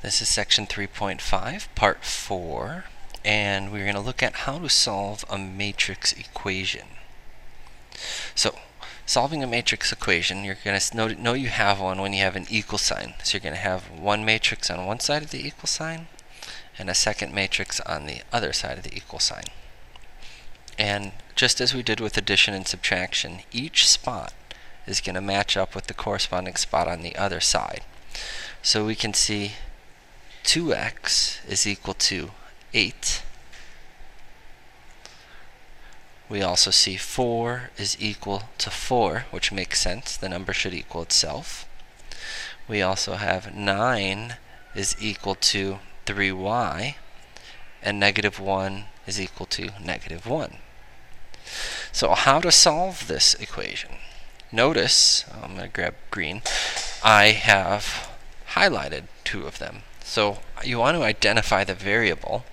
This is section 3.5, part 4, and we're going to look at how to solve a matrix equation. So, solving a matrix equation, you're going to know you have one when you have an equal sign. So you're going to have one matrix on one side of the equal sign and a second matrix on the other side of the equal sign. And just as we did with addition and subtraction, each spot is going to match up with the corresponding spot on the other side. So we can see 2x is equal to 8. We also see 4 is equal to 4, which makes sense. The number should equal itself. We also have 9 is equal to 3y, and negative 1 is equal to negative 1. So how to solve this equation? Notice, I'm going to grab green, I have highlighted two of them. So you want to identify the variable,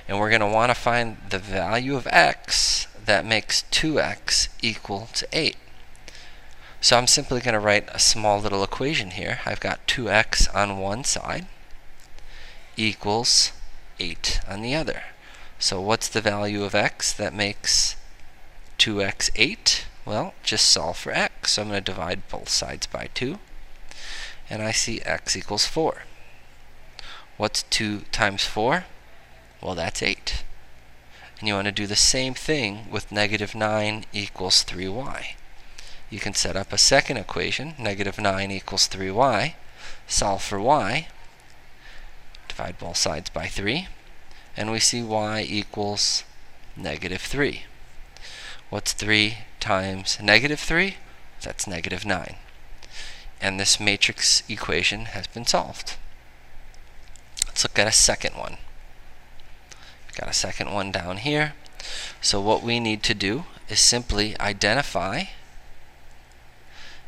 and we're going to want to find the value of x that makes 2x equal to 8. So I'm simply going to write a small little equation here. I've got 2x on one side equals 8 on the other. So what's the value of x that makes 2x 8? Well, just solve for x. So I'm going to divide both sides by 2, and I see x equals 4. What's 2 times 4? Well, that's 8. And you want to do the same thing with negative 9 equals 3y. You can set up a second equation, negative 9 equals 3y, solve for y, divide both sides by 3, and we see y equals negative 3. What's 3 times negative 3? That's negative 9. And this matrix equation has been solved. Let's look at a second one. We've got a second one down here. So what we need to do is simply identify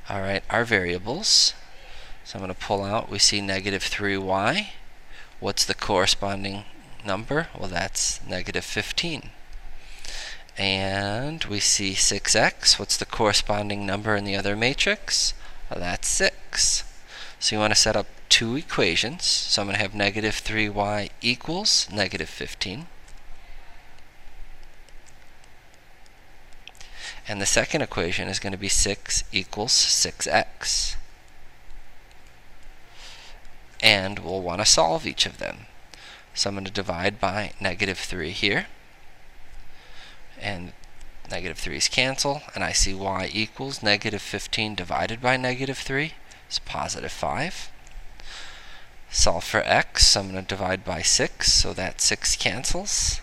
our variables. So I'm going to pull out, we see negative 3y. What's the corresponding number? Well, that's negative 15. And we see 6x. What's the corresponding number in the other matrix? Well, that's 6. So you want to set up two equations. So I'm going to have negative 3y equals negative 15. And the second equation is going to be 6 equals 6x. And we'll want to solve each of them. So I'm going to divide by negative 3 here. And negative 3's cancel, and I see y equals negative 15 divided by negative 3 is positive 5. Solve for x, so I'm going to divide by 6, so that 6 cancels,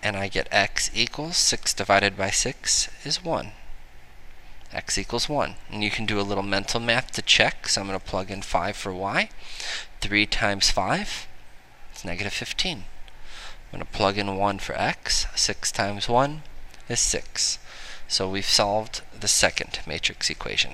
and I get x equals 6 divided by 6 is 1. X equals 1. And you can do a little mental math to check, so I'm going to plug in 5 for y. 3 times 5 is negative 15. I'm going to plug in 1 for x. 6 times 1 is 6. So we've solved the second matrix equation.